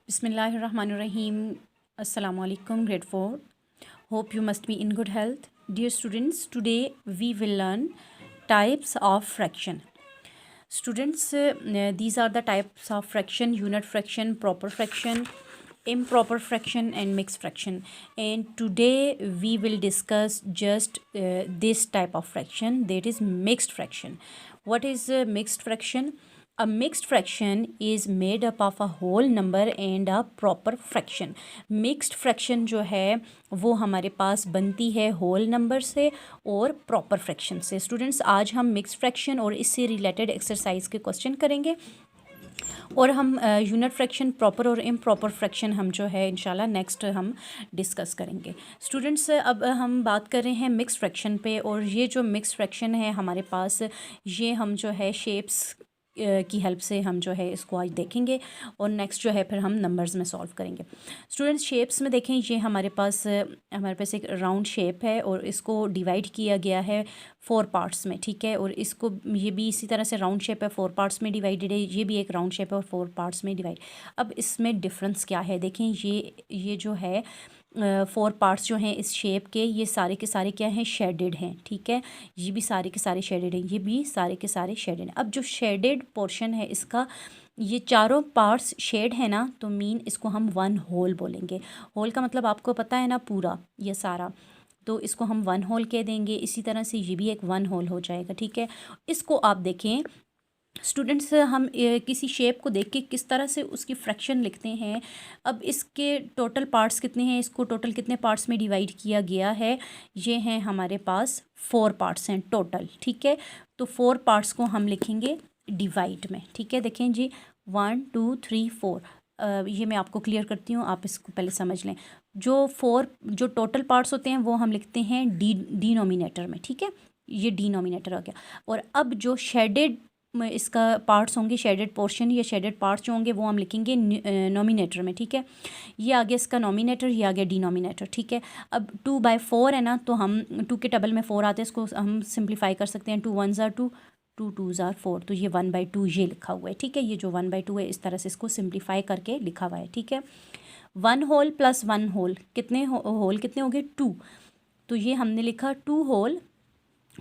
Bismillahirrahmanirrahim. Assalamu alaikum, grade 4. Hope you must be in good health. Dear students, today we will learn types of fraction. Students, these are the types of fraction: unit fraction, proper fraction, improper fraction and mixed fraction. And today we will discuss just this type of fraction, that is mixed fraction. What is mixed fraction? A mixed fraction is made up of a whole number and a proper fraction. Mixed fraction जो है वो हमारे पास बनती है whole number से और proper fraction से. Students, आज हम मिक्स्ड फ्रैक्शन और इससे रिलेटेड एक्सरसाइज के क्वेश्चन करेंगे और हम यूनिट फ्रैक्शन, प्रॉपर और इम्प्रॉपर फ्रैक्शन हम जो है इंशाल्लाह नेक्स्ट हम डिस्कस करेंगे. स्टूडेंट्स, अब हम बात कर रहे हैं मिक्स्ड फ्रैक्शन पे. और ये जो मिक्स्ड फ्रैक्शन है हमारे पास, ये हम जो है शेप्स की हेल्प से हम जो है इसको आज देखेंगे और नेक्स्ट जो है फिर हम नंबर्स में सॉल्व करेंगे. स्टूडेंट्स, शेप्स में देखें, ये हमारे पास एक राउंड शेप है और इसको डिवाइड किया गया है 4 पार्ट्स में. ठीक है, और इसको ये भी इसी तरह से राउंड शेप है, 4 पार्ट्स में डिवाइडेड है. ये भी एक राउंड शेप है और 4 पार्ट्स में डिवाइड. अब इसमें डिफरेंस क्या है देखें. ये जो है 4 पार्ट्स जो हैं इस शेप के, ये सारे के सारे क्या हैं, शेडेड हैं. ठीक है, ये भी सारे के सारे शेडेड हैं, ये भी सारे के सारे शेडेड हैं. अब जो शेडेड पोर्शन है इसका, ये चारों पार्ट्स शेड है ना, तो मीन इसको हम वन होल बोलेंगे. होल का मतलब आपको पता है ना, पूरा ये सारा, तो इसको हम वन होल कह देंगे. इसी तरह से ये भी एक वन होल हो जाएगा. ठीक है, इसको आप देखें स्टूडेंट्स, हम किसी शेप को देख के किस तरह से उसकी फ्रैक्शन लिखते हैं. अब इसके टोटल पार्ट्स कितने हैं, इसको टोटल कितने पार्ट्स में डिवाइड किया गया है, ये हैं हमारे पास 4 पार्ट्स हैं टोटल. ठीक है, तो 4 पार्ट्स को हम लिखेंगे डिवाइड में. ठीक है, देखें जी, 1 2 3 4. ये मैं आपको क्लियर करती हूँ, आप इसको पहले समझ लें. जो टोटल पार्ट्स होते हैं वो हम लिखते हैं डिनोमिनेटर में. ठीक है, ये डिनोमिनेटर हो गया. और अब जो शेडेड इसका पार्ट्स होंगे, शेडेड पोर्शन या शेडेड पार्ट्स जो होंगे वो हम लिखेंगे नोमिनेटर में. ठीक है, ये आ गया इसका नोमिनेटर, ये आ गया डिनोमिनेटर. ठीक है, अब 2/4 है ना, तो हम 2 के टेबल में 4 आते हैं, इसको हम सिंप्लीफाई कर सकते हैं. 2 1 ज़ार 2, 2 2 ज़ार 4, तो ये 1/2 ये लिखा हुआ है. ठीक है, ये जो 1/2 है इस तरह से इसको सिंप्लीफाई करके लिखा हुआ है. ठीक है, 1 होल प्लस 1 होल कितने होल कितने हो गए, 2. तो ये हमने लिखा 2 होल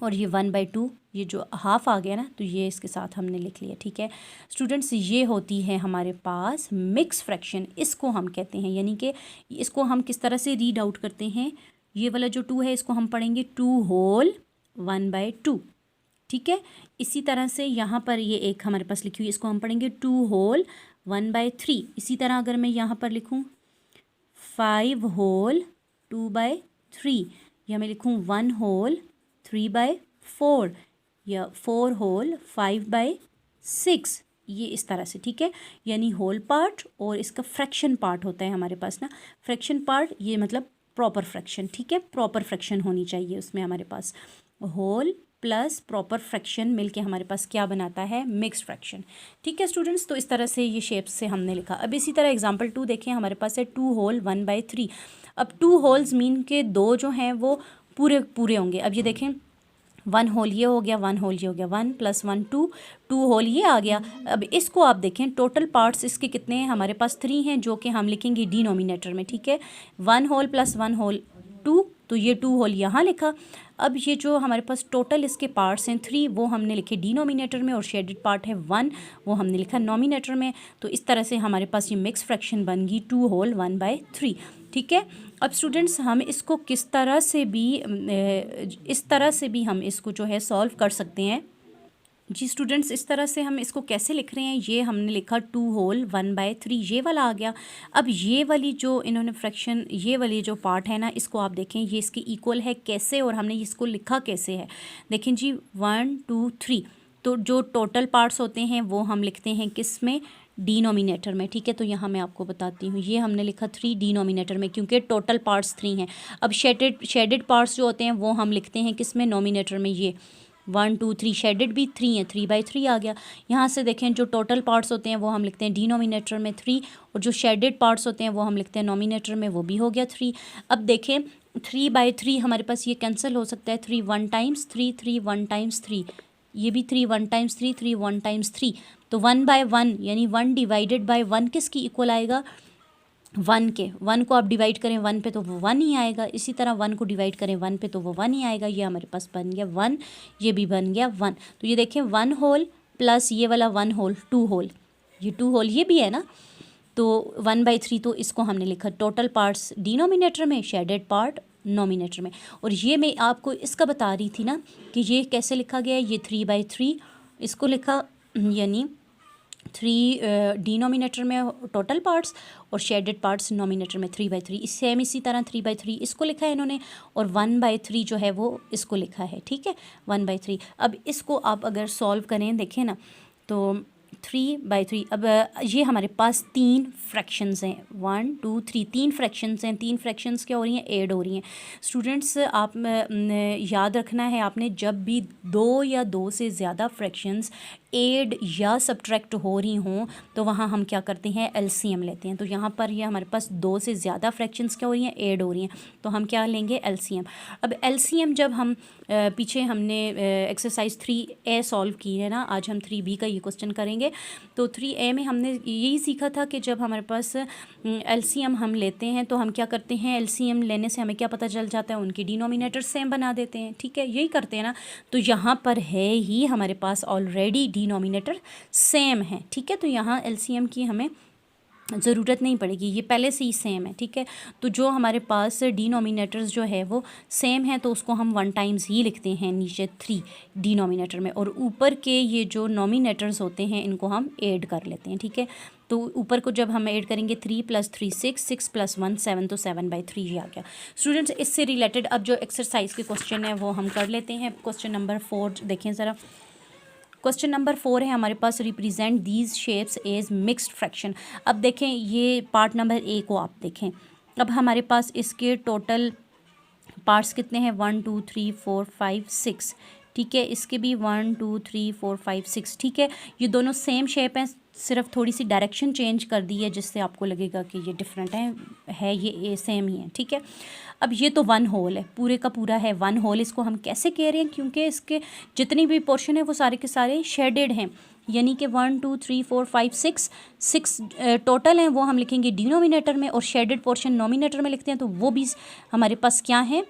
और ये 1/2, ये जो हाफ आ गया ना, तो ये इसके साथ हमने लिख लिया. ठीक है स्टूडेंट्स, ये होती है हमारे पास मिक्स फ्रैक्शन. इसको हम कहते हैं, यानी कि इसको हम किस तरह से रीड आउट करते हैं. ये वाला जो 2 है इसको हम पढ़ेंगे 2 होल 1/2. ठीक है, इसी तरह से यहाँ पर ये एक हमारे पास लिखी हुई, इसको हम पढ़ेंगे 2 होल 1/3. इसी तरह अगर मैं यहाँ पर लिखूँ 5 होल 2/3, या मैं लिखूँ 1 होल 3/4 या 4 होल 5/6, ये इस तरह से. ठीक है, यानी होल पार्ट और इसका फ्रैक्शन पार्ट होता है हमारे पास ना. फ्रैक्शन पार्ट ये मतलब प्रॉपर फ्रैक्शन. ठीक है, प्रॉपर फ्रैक्शन होनी चाहिए उसमें हमारे पास. होल प्लस प्रॉपर फ्रैक्शन मिलके हमारे पास क्या बनाता है, मिक्स्ड फ्रैक्शन. ठीक है स्टूडेंट्स, तो इस तरह से ये शेप्स से हमने लिखा. अब इसी तरह एग्जांपल 2 देखें, हमारे पास है 2 होल 1/3. अब 2 होल्स मीन के 2 जो हैं वो पूरे पूरे होंगे. अब ये देखें, 1 होल ये हो गया, 1 होल ये हो गया, 1 + 1 2, 2 होल ये आ गया. अब इसको आप देखें, टोटल पार्ट्स इसके कितने हैं, हमारे पास 3 हैं, जो कि हम लिखेंगे डिनोमिनेटर में. ठीक है, 1 होल + 1 होल 2, तो ये 2 होल यहाँ लिखा. अब ये जो हमारे पास टोटल इसके पार्ट्स हैं 3, वो हमने लिखे डिनोमिनेटर में, और शेडेड पार्ट है 1, वो हमने लिखा नोमिनेटर में. तो इस तरह से हमारे पास ये मिक्स फ्रैक्शन बन गई 2 होल 1/3. ठीक है, अब स्टूडेंट्स, हम इसको किस तरह से भी इस तरह से भी हम इसको जो है सॉल्व कर सकते हैं. जी स्टूडेंट्स, इस तरह से हम इसको कैसे लिख रहे हैं, ये हमने लिखा 2 होल 1/3, ये वाला आ गया. अब ये वाली जो इन्होंने फ्रैक्शन, ये वाली जो पार्ट है ना, इसको आप देखें, ये इसके इक्वल है कैसे, और हमने इसको लिखा कैसे है. देखें जी, 1 2 3, तो जो टोटल पार्ट्स होते हैं वो हम लिखते हैं किस में, डिनोमिनेटर में. ठीक है, तो यहाँ मैं आपको बताती हूँ, ये हमने लिखा 3 डिनोमिनेटर में, क्योंकि टोटल पार्ट्स 3 हैं. अब शेडेड पार्ट्स जो होते हैं वो हम लिखते हैं किस में, नोमिनेटर में. ये 1 2 3 शेडेड भी 3 है, 3/3 आ गया. यहाँ से देखें, जो टोटल पार्ट्स होते हैं वो हम लिखते हैं डिनोमिनेटर में 3, और जो शेडेड पार्ट्स होते हैं वो हम लिखते हैं नोमिनेटर में, वो भी हो गया 3. अब देखें 3/3 हमारे पास ये कैंसिल हो सकता है. 3 1 टाइम्स 3, 3 1 टाइम्स 3, ये भी 3 1 टाइम्स 3, 3 1 टाइम्स 3. तो 1/1 यानी 1 डिवाइडेड बाय 1 किसकी इक्वल आएगा, वन को आप डिवाइड करें वन पे तो वो वन ही आएगा, इसी तरह वन को डिवाइड करें वन पे तो वो वन ही आएगा। ये हमारे पास बन गया वन, ये भी बन गया वन। तो ये देखें 1 होल प्लस ये वाला 1 होल 2 होल, ये 2 होल ये भी है ना, तो 1/3 तो इसको हमने लिखा टोटल पार्ट्स डिनोमिनेटर में, शेडेड पार्ट नोमिनेटर में। और ये मैं आपको इसका बता रही थी ना कि ये कैसे लिखा गया है, ये 3/3 इसको लिखा, यानी 3 डिनोमिनेटर में टोटल पार्ट्स और शेडेड पार्ट्स नोमिनेटर में 3/3। सेम इसी तरह 3/3 इसको लिखा है इन्होंने, और 1/3 जो है वो इसको लिखा है, ठीक है 1/3। अब इसको आप अगर सॉल्व करें देखें ना, तो 3/3, अब ये हमारे पास 3 फ्रैक्शंस हैं, 1 2 3, 3 फ्रैक्शंस हैं। 3 फ्रैक्शंस क्या हो रही हैं, ऐड हो रही हैं। स्टूडेंट्स आप याद रखना है आपने, जब भी 2 या 2 से ज़्यादा फ्रैक्शंस ऐड या सब्ट्रैक्ट हो रही हों तो वहाँ हम क्या करते हैं, एलसीएम लेते हैं। तो यहाँ पर ये हमारे पास 2 से ज़्यादा फ्रैक्शंस क्या हो रही हैं, ऐड हो रही हैं, तो हम क्या लेंगे, एलसीएम। अब एलसीएम जब हम पीछे हमने एक्सरसाइज 3A सॉल्व की है ना, आज हम 3B का ये क्वेश्चन करेंगे। तो 3A में हमने यही सीखा था कि जब हमारे पास एलसीएम हम लेते हैं तो हम क्या करते हैं, एलसीएम लेने से हमें क्या पता चल जाता है, उनकी डिनोमिनेटर सेम बना देते हैं, ठीक है, यही करते हैं ना। तो यहाँ पर है ही हमारे पास ऑलरेडी डिनोमिनेटर सेम है, ठीक है, तो यहाँ एलसीएम की हमें ज़रूरत नहीं पड़ेगी, ये पहले से ही सेम है, ठीक है। तो जो हमारे पास डिनोमिनेटर्स जो है वो सेम है तो उसको हम 1 टाइम्स ही लिखते हैं नीचे 3 डिनोमिनेटर में, और ऊपर के ये जो नोमिनेटर्स होते हैं इनको हम ऐड कर लेते हैं, ठीक है। तो ऊपर को जब हम ऐड करेंगे 3 + 3 6, 6 + 1 7, तो 7/3 ये आ गया। स्टूडेंट्स इससे रिलेटेड अब जो एक्सरसाइज के क्वेश्चन है वो हम कर लेते हैं। क्वेश्चन नंबर 4 देखें ज़रा। क्वेश्चन नंबर 4 है हमारे पास, represent these shapes as mixed fraction. अब देखें ये पार्ट नंबर A को आप देखें। अब हमारे पास इसके टोटल पार्ट्स कितने हैं, 1 2 3 4 5 6, ठीक है। इसके भी 1 2 3 4 5 6, ठीक है। ये दोनों सेम शेप हैं, सिर्फ थोड़ी सी डायरेक्शन चेंज कर दी है जिससे आपको लगेगा कि ये डिफरेंट है ये सेम ही है, ठीक है। अब ये तो 1 होल है, पूरे का पूरा है 1 होल। इसको हम कैसे कह रहे हैं, क्योंकि इसके जितनी भी पोर्शन है वो सारे के सारे शेडेड हैं, यानी कि 1 2 3 4 5 6 टोटल हैं, वो हम लिखेंगे डिनोमिनेटर में, और शेडेड पोर्शन नोमिनेटर में लिखते हैं, तो वो भी हमारे पास क्या है,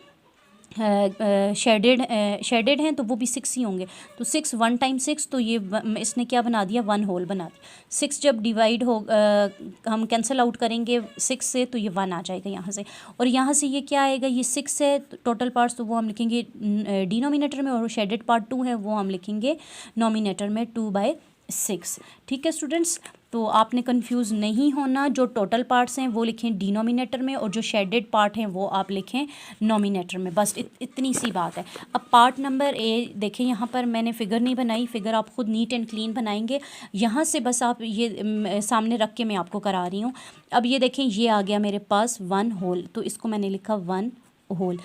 शेडेड हैं, तो वो भी 6 ही होंगे। तो 6 1 टाइम्स 6, तो ये इसने क्या बना दिया, 1 होल बना दिया। 6 जब डिवाइड हो हम कैंसिल आउट करेंगे 6 से, तो ये 1 आ जाएगा यहाँ से, और यहाँ से ये क्या आएगा, ये 6 है टोटल पार्ट्स, तो वो हम लिखेंगे डिनोमिनेटर में, और शेडेड पार्ट 2 है वो हम लिखेंगे नोमिनेटर में 2/6, ठीक है स्टूडेंट्स। तो आपने कंफ्यूज नहीं होना, जो टोटल पार्ट्स हैं वो लिखें डिनोमिनेटर में, और जो शेडेड पार्ट हैं वो आप लिखें नोमिनेटर में, बस इतनी सी बात है। अब पार्ट नंबर A देखें, यहाँ पर मैंने फ़िगर नहीं बनाई, फ़िगर आप खुद नीट एंड क्लीन बनाएंगे। यहाँ से बस आप ये सामने रख के मैं आपको करा रही हूँ। अब ये देखें, ये आ गया मेरे पास 1 होल, तो इसको मैंने लिखा 1 होल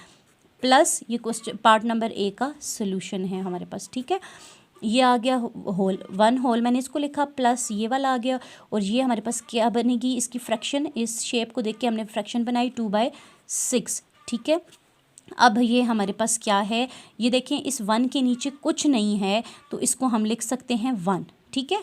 प्लस ये क्वेश्चन पार्ट नंबर A का सोल्यूशन है हमारे पास, ठीक है। ये आ गया होल, 1 होल मैंने इसको लिखा, प्लस ये वाला आ गया, और ये हमारे पास क्या बनेगी, इसकी फ्रैक्शन, इस शेप को देख के हमने फ्रैक्शन बनाई 2/6, ठीक है। अब ये हमारे पास क्या है, ये देखें इस 1 के नीचे कुछ नहीं है, तो इसको हम लिख सकते हैं 1, ठीक है।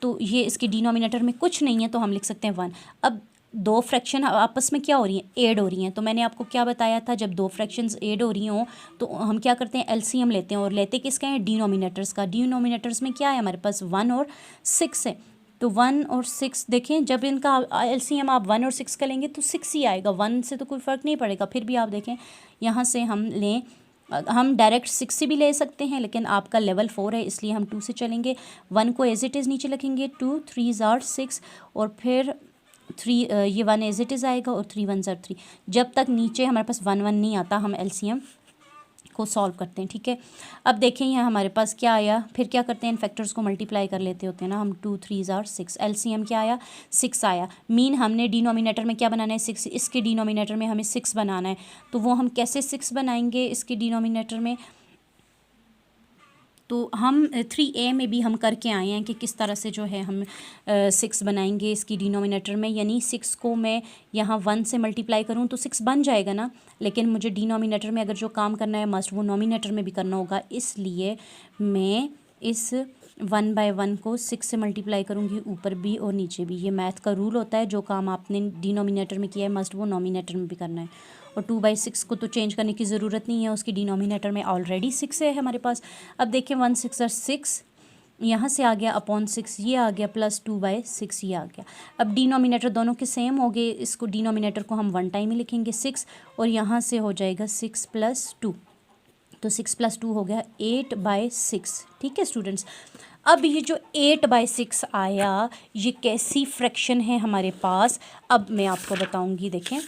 तो ये इसके डिनोमिनेटर में कुछ नहीं है तो हम लिख सकते हैं 1। अब 2 फ्रैक्शन आपस में क्या हो रही हैं, ऐड हो रही हैं। तो मैंने आपको क्या बताया था, जब 2 फ्रैक्शंस ऐड हो रही हों तो हम क्या करते हैं, एलसीएम लेते हैं, और लेते किसका है, डिनोमिनेटर्स का। डिनोमिनेटर्स में क्या है हमारे पास, 1 और 6 है। तो 1 और 6 देखें, जब इनका एलसीएम आप 1 और 6 का लेंगे तो 6 ही आएगा, 1 से तो कोई फ़र्क नहीं पड़ेगा। फिर भी आप देखें यहाँ से हम लें, हम डायरेक्ट 6 से भी ले सकते हैं, लेकिन आपका लेवल 4 है इसलिए हम 2 से चलेंगे। 1 को एज इट इज़ नीचे लिखेंगे, 2 3 are 6, और फिर 3 ये 1 एज इट इज़ आएगा, और 3 1 are 3। जब तक नीचे हमारे पास 1 1 नहीं आता हम एलसीएम को सॉल्व करते हैं, ठीक है। अब देखें यहाँ हमारे पास क्या आया, फिर क्या करते हैं, इन फैक्टर्स को मल्टीप्लाई कर लेते होते हैं ना हम, 2 3 are 6, एलसीएम क्या आया, 6 आया। मीन हमने डिनोमिनेटर में क्या बनाना है, 6, इसके डिनोमिनेटर में हमें 6 बनाना है। तो वो हम कैसे 6 बनाएंगे इसके डिनोमिनेटर में, तो हम 3A में भी हम करके आए हैं कि किस तरह से जो है हम 6 बनाएंगे इसकी डिनोमिनेटर में, यानी 6 को मैं यहाँ 1 से मल्टीप्लाई करूँ तो 6 बन जाएगा ना, लेकिन मुझे डिनोमिनेटर में अगर जो काम करना है मस्ट वो नोमिनेटर में भी करना होगा। इसलिए मैं इस 1/1 को 6 से मल्टीप्लाई करूँगी, ऊपर भी और नीचे भी। ये मैथ का रूल होता है, जो काम आपने डिनोमिनेटर में किया है मस्ट वो नोमिनेटर में भी करना है। और 2/6 को तो चेंज करने की ज़रूरत नहीं है, उसकी डिनोमिनेटर में ऑलरेडी 6 है हमारे पास। अब देखिए 1 6 6, यहाँ से आ गया अपॉन 6 ये आ गया, प्लस 2/6 ये आ गया। अब डिनोमिनेटर दोनों के सेम हो गए, इसको डिनोमिनेटर को हम 1 टाइम ही लिखेंगे 6, और यहाँ से हो जाएगा 6 + 2, तो 6 + 2 हो गया 8/6। ठीक है स्टूडेंट्स, अब ये जो 8/6 आया, ये कैसी फ्रैक्शन है हमारे पास, अब मैं आपको बताऊंगी। देखें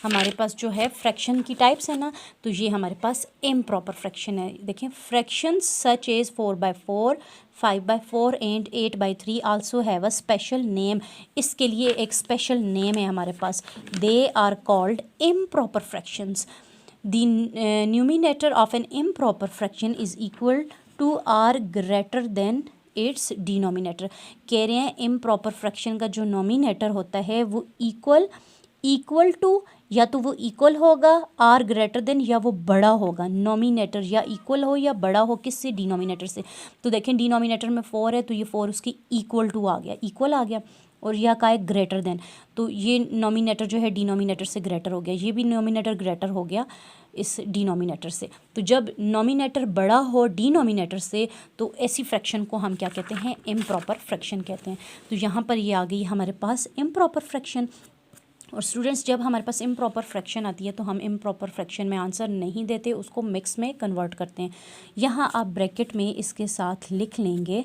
हमारे पास जो है फ्रैक्शन की टाइप्स है ना, तो ये हमारे पास इम्प्रॉपर फ्रैक्शन है। देखें fractions such as 4/4, 5/4 and 8/3 also have a special name. इसके लिए एक स्पेशल नेम है हमारे पास, they are called improper fractions. The numerator of an improper fraction is equal to or greater than its denominator। कह रहे हैं improper fraction का जो nominator होता है वो equal to, या तो वो इक्वल होगा आर ग्रेटर देन, या वो बड़ा होगा। नोमिनेटर या इक्वल हो या बड़ा हो, किससे? डिनोमिनेटर से। तो देखें डिनोमिनेटर में 4 है, तो ये 4 उसकी इक्वल टू आ गया, इक्वल आ गया। और यह का है ग्रेटर देन, तो ये नोमिनेटर जो है डिनोमिनेटर से ग्रेटर हो गया, ये भी नोमिनेटर ग्रेटर हो गया इस डिनोमिनेटर से। तो जब नोमिनेटर बड़ा हो डिनोमिनेटर से, तो ऐसी फ्रैक्शन को हम क्या कहते हैं? इम्प्रॉपर फ्रैक्शन कहते हैं। तो यहाँ पर ये आ गई हमारे पास इम्प्रॉपर फ्रैक्शन। और स्टूडेंट्स जब हमारे पास इम्प्रॉपर फ्रैक्शन आती है, तो हम इम्प्रॉपर फ्रैक्शन में आंसर नहीं देते, उसको मिक्स में कन्वर्ट करते हैं। यहाँ आप ब्रैकेट में इसके साथ लिख लेंगे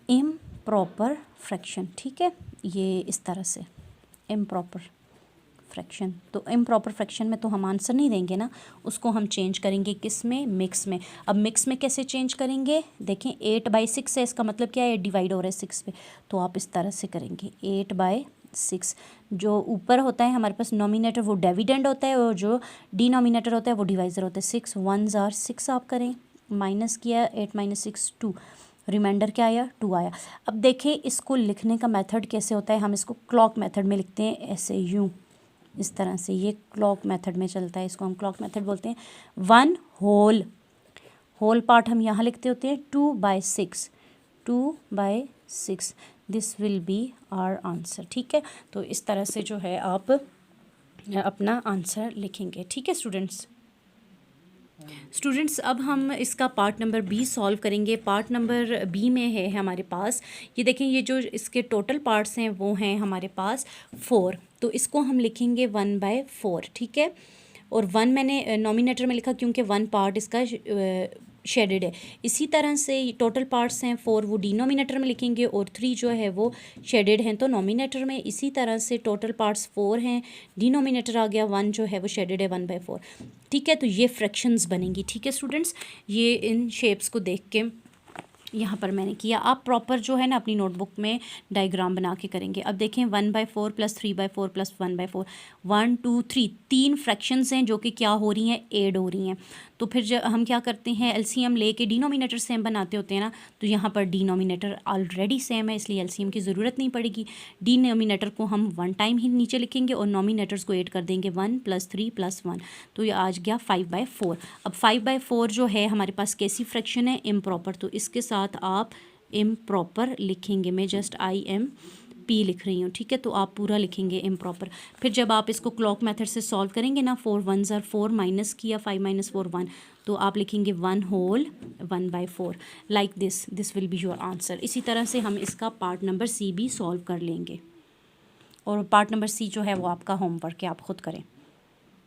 इम्प्रॉपर फ्रैक्शन। ठीक है, ये इस तरह से इम्प्रॉपर फ्रैक्शन। तो इम्प्रॉपर फ्रैक्शन में तो हम आंसर नहीं देंगे ना, उसको हम चेंज करेंगे किस में? मिक्स में। अब मिक्स में कैसे चेंज करेंगे? देखें 8/6 है, इसका मतलब क्या है? डिवाइड हो रहा है 6 पे, तो आप इस तरह से करेंगे 8/6। जो ऊपर होता है हमारे पास नोमिनेटर वो डिविडेंड होता है, और जो डिनोमिनेटर होता है वो डिवाइज़र होता है। 6 1s are 6 आप करें, माइनस किया 8 - 6 2, रिमाइंडर क्या आया? 2 आया। अब देखें इसको लिखने का मेथड कैसे होता है, हम इसको क्लॉक मेथड में लिखते हैं, ऐसे यूँ इस तरह से। ये क्लॉक मेथड में चलता है, इसको हम क्लॉक मेथड बोलते हैं। 1 होल पार्ट हम यहाँ लिखते होते हैं 2/6 this will be our answer. ठीक है, तो इस तरह से जो है आप अपना आंसर लिखेंगे। ठीक है स्टूडेंट्स अब हम इसका पार्ट नंबर बी सॉल्व करेंगे। पार्ट नंबर बी में है हमारे पास, ये देखें ये जो इसके टोटल पार्ट्स हैं वो हैं हमारे पास 4, तो इसको हम लिखेंगे 1/4। ठीक है, और 1 मैंने नोमिनेटर में लिखा क्योंकि 1 पार्ट इसका शेडेड है। इसी तरह से टोटल पार्ट्स हैं 4, वो डिनोमिनेटर में लिखेंगे, और 3 जो है वो शेडेड हैं तो नोमिनेटर में। इसी तरह से टोटल पार्ट्स 4 हैं, डिनोमिनेटर आ गया 1 जो है वो शेडेड है 1/4। ठीक है, तो ये फ्रैक्शंस बनेंगी। ठीक है स्टूडेंट्स, ये इन शेप्स को देख के यहाँ पर मैंने किया, आप प्रॉपर जो है ना अपनी नोटबुक में डायग्राम बना के करेंगे। अब देखें 1/4 + 3/4 + 1/4, 1 2 3 3 फ्रैक्शंस हैं जो कि क्या हो रही हैं? ऐड हो रही हैं। तो फिर जब हम क्या करते हैं, एलसीएम लेके डिनोमिनेटर सेम बनाते होते हैं ना, तो यहाँ पर डिनोमिनेटर ऑलरेडी सेम है, इसलिए एलसीएम की ज़रूरत नहीं पड़ेगी। डिनोमिनेटर को हम 1 टाइम ही नीचे लिखेंगे और नोमिनेटर्स को ऐड कर देंगे 1 + 3 + 1, तो ये आज गया 5/4। अब 5/4 जो है हमारे पास कैसी फ्रैक्शन है? इम्प्रॉपर। तो इसके साथ आप इम्प्रॉपर लिखेंगे, मैं जस्ट IMP लिख रही हूँ। ठीक है, तो आप पूरा लिखेंगे इम्प्रॉपर। फिर जब आप इसको क्लॉक मेथड से सॉल्व करेंगे ना, 4 1s are 4, माइनस किया 5 - 4 1, तो आप लिखेंगे 1 whole 1/4 like this will be your answer. इसी तरह से हम इसका पार्ट नंबर सी भी सॉल्व कर लेंगे, और पार्ट नंबर सी जो है वो आपका होमवर्क है, आप खुद करें।